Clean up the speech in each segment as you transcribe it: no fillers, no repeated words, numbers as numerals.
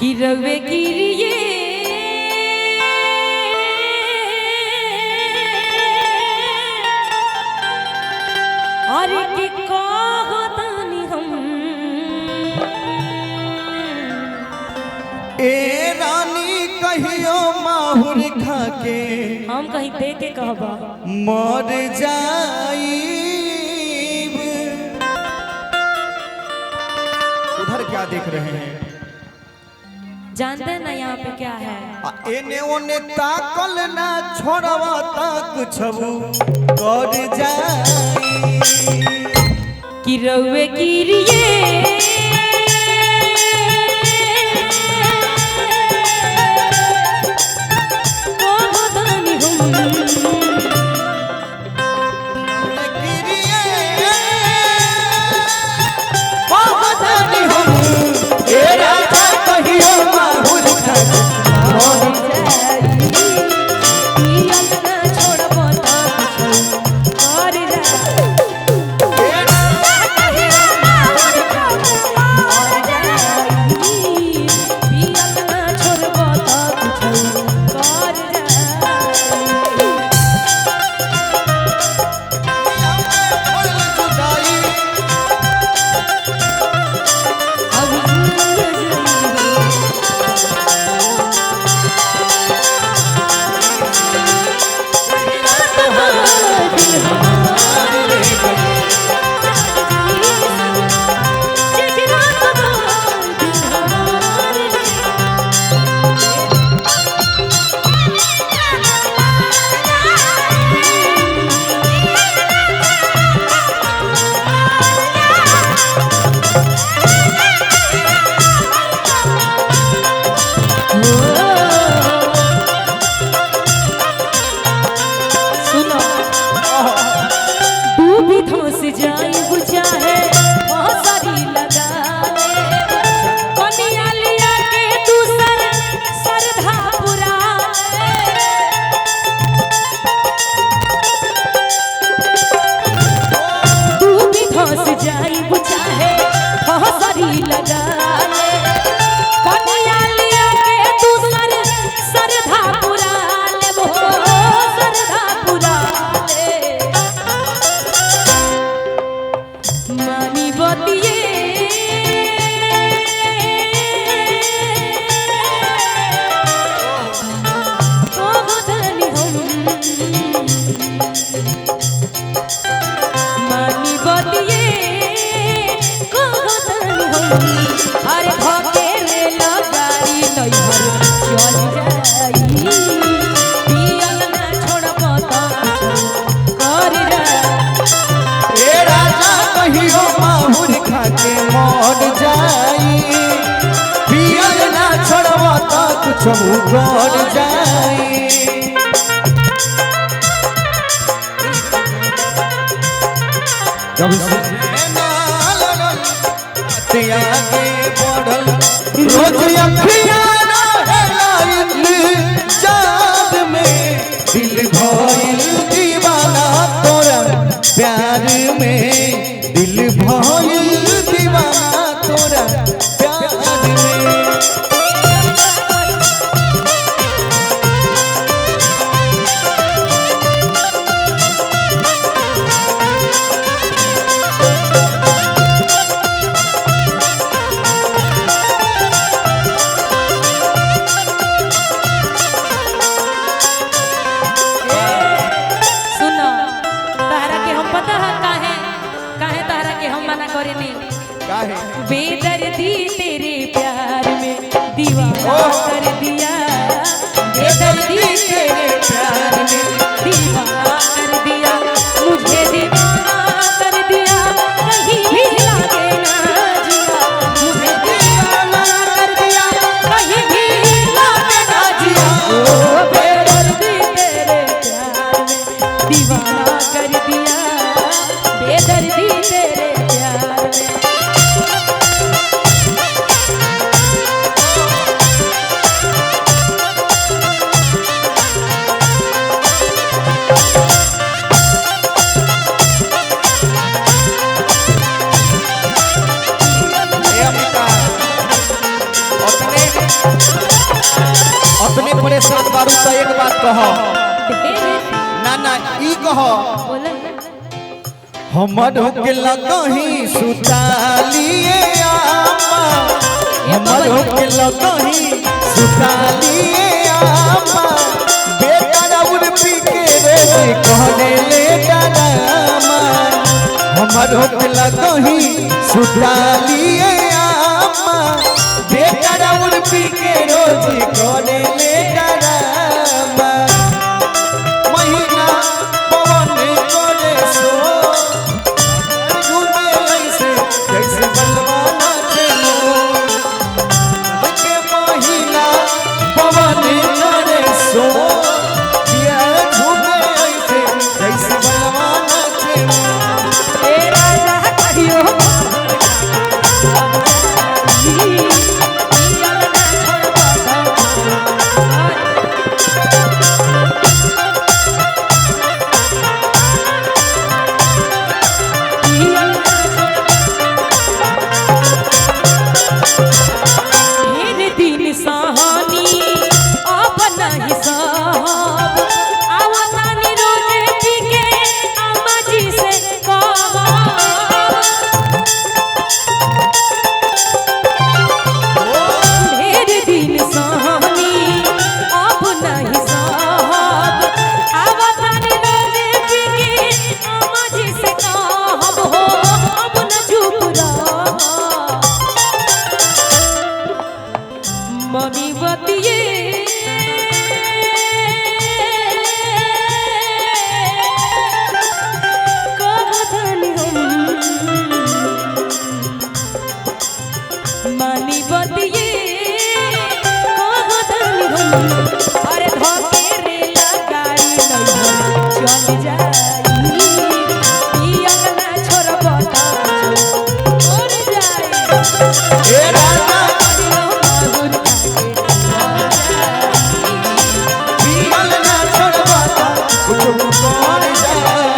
कि रवे गिरिए और कि कहतानी हम ए रानी कहियो माहुर खाके हम कहीं दे के कहबा मर जाईब। उधर क्या देख रहे हैं? जानते हैं ना यहाँ पे क्या है? एने ओने ताकल ना छोड़वा तक छबू कर जाई कि रवे गिरिए छबू कर जाई जब से आगे बढ़ल रोज अखियां चाँद में दिल भइल दीवाना तोरा प्यार में दिल भइल दीवाना तोरा प्यार में। बेदर्दी तेरे प्यार में दीवाना कर दिया, बेदर्दी तेरे प्यार में दीवाना कर दिया, मुझे दीवाना कर दिया, कहीं भी लागे ना जिया, मुझे दीवाना कर दिया, कहीं भी लागे ना जिया। ओ बेदर्दी तेरे प्यार में दीवाना कर दिया, बेदर्दी तेरे प्यार में। अपने परेशान बारू तो एक बात कहो ना ना ई कहो हमर के लगही सुतालिए आमा हमर के लगही सुतालिए आमा बेटा राउर पी के रे कहने ले डरामा हमर के लगही सुतालिए आमा बेटा राउर पी के रोज कहने ले डरामा महीना पवन करे सो जैसे बलवाना चलो के महीना पवन करे सो ये घूमे ऐसे जैसे बलवाना चलो ए राजा कहियो अरे धोके रे लगाई नहीं चल जाई ई अंगना छोड़ बता छोड़ जाई ए राजा माहुर पील ना छोड़वाता कुछ कौन जाए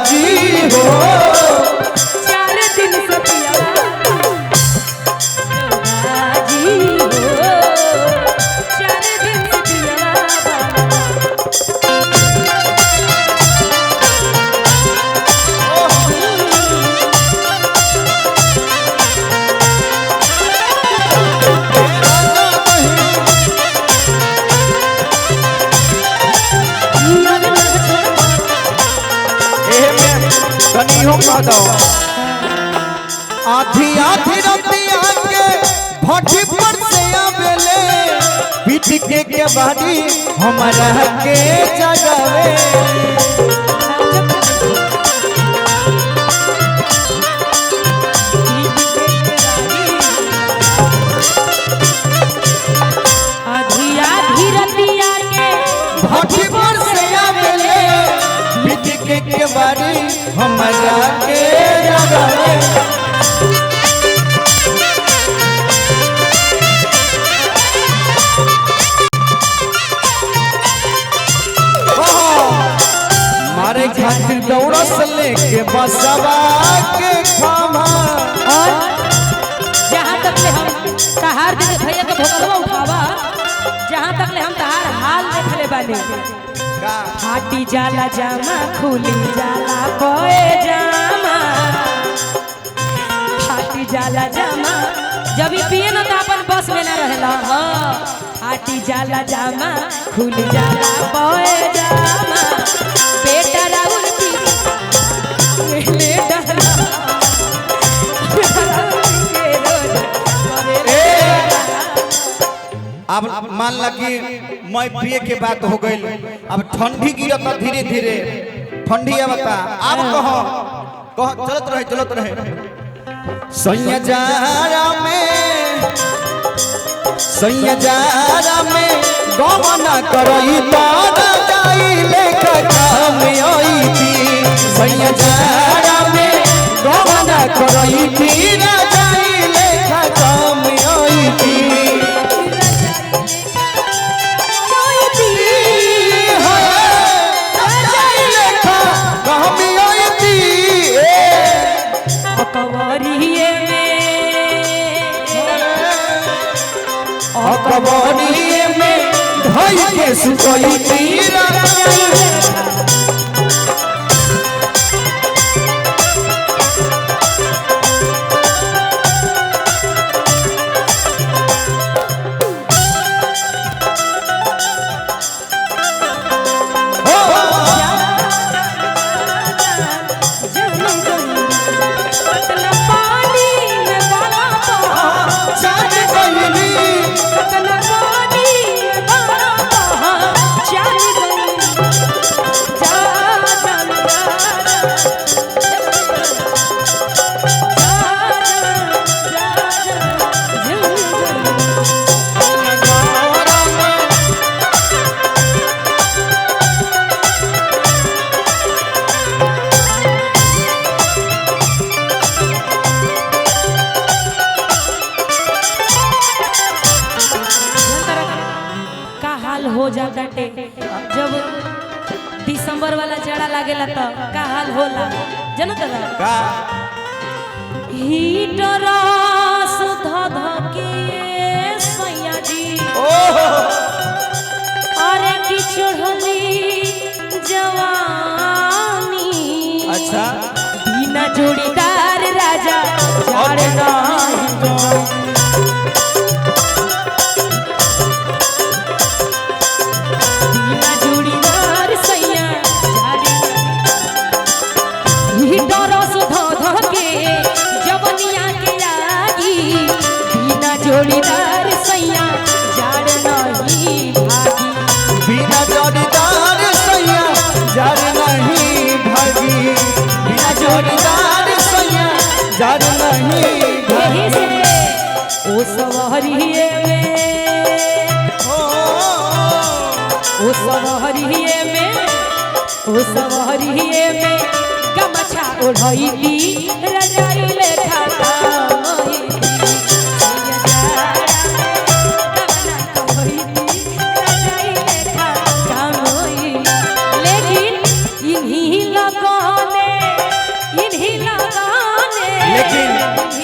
जी हो 4 दिन से पिया जी हो 4 दिन से पिया आधी आधी रतिया के भट्टी पर से आवेले पीठ के बाड़ी हमारा के जगावे आधी आधी रतिया के भट्टी पर से आवेले पीठ के बाड़ी हमारा के जगावे मारे खातिर दौड़स लेके बसवा के खामा और जहाँ तक ले हम तहार दिन भैया के भोगलवा उठावा जहाँ तक ले हम तहार हाल देखले बानी फाटी जाला जामा खुली जाला कोए जामा फाटी जाला जामा जब पिए न तो अपन बस में ना रहेला हाँ फाटी जाला जामा खुली जाला कोए जामा बेटा राउर पी ले डरा अब मान ला कि मैं पिए के बात हो गई अब ठंडी गिरता धीरे धीरे ठंडी आवता अब कहो चलत रहे सैयाजारा में गमना करई तारा जाई लेखा काम आई थी सैयाजारा में गमना करई तीरा जाई लेखा काम आई थी कबरिए में ढाई के सुतई तीरा हो जाता जब दिसंबर वाला जाड़ा लागेला तो का हाल होला जनत का हीटर सुध धके सैया जी अरे की चढ़ली जवानी अच्छा बिना जोड़ीदार राजा जाड़े जोड़ीदार सैया जाड़ नहीं भागी बिना जोड़ीदार सैया जाड़ नहीं भागी बिना जोड़ीदार सैया जाड़ नहीं भागी ओ सवहरिए में गमछा ओढ़ई दी रजाई लेखा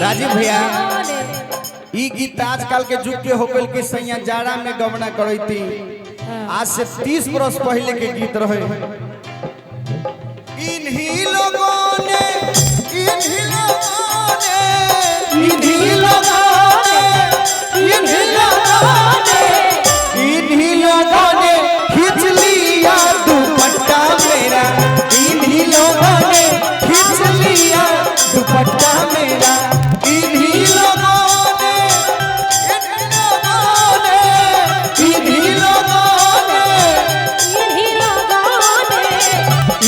राजीव भैया ई गीत आजकल के जुग के होकल के सैया जाड़ा में गमना करती आज से 30 बरस पहले के गीत रहे इन्हीं लोगों ने खींच लिया दुपट्टा मेरा इन्हीं लोगों ने खींच लिया दुपट्टा मेरा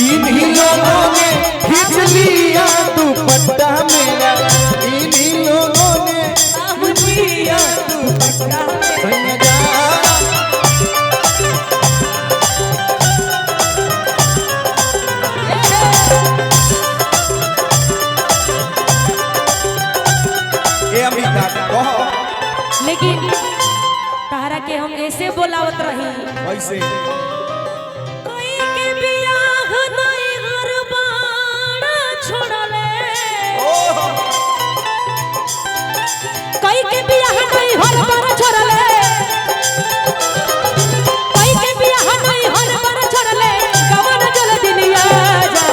इन्हीं लोगों ने खींच लिया दुपट्टा मेरा इन्हीं लोगों ने खींच लिया दुपट्टा लेकिन तारा के हम ऐसे बोलावत रही ऐसे कोई के बियाह नहीं हर बार छोड़ले कोई के बियाह नहीं हर बार छोड़ले कोई के बियाह नहीं हर बार छोड़ले कवन जल दिलिया जा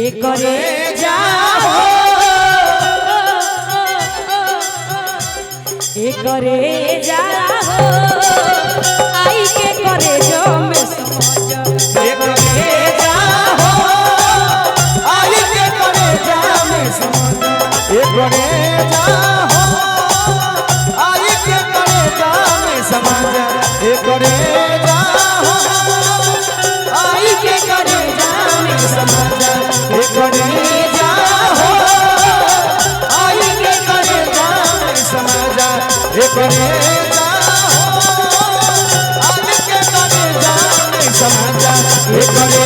एक करे करे जाओ आई के करे जो में समझ करे जाओ आई के करे जा में समझ करे जाओ आई के करे जा में समझ करे जाओ आई के करे जा में समझ करे करे जाओ आज के करे जाने समझा करे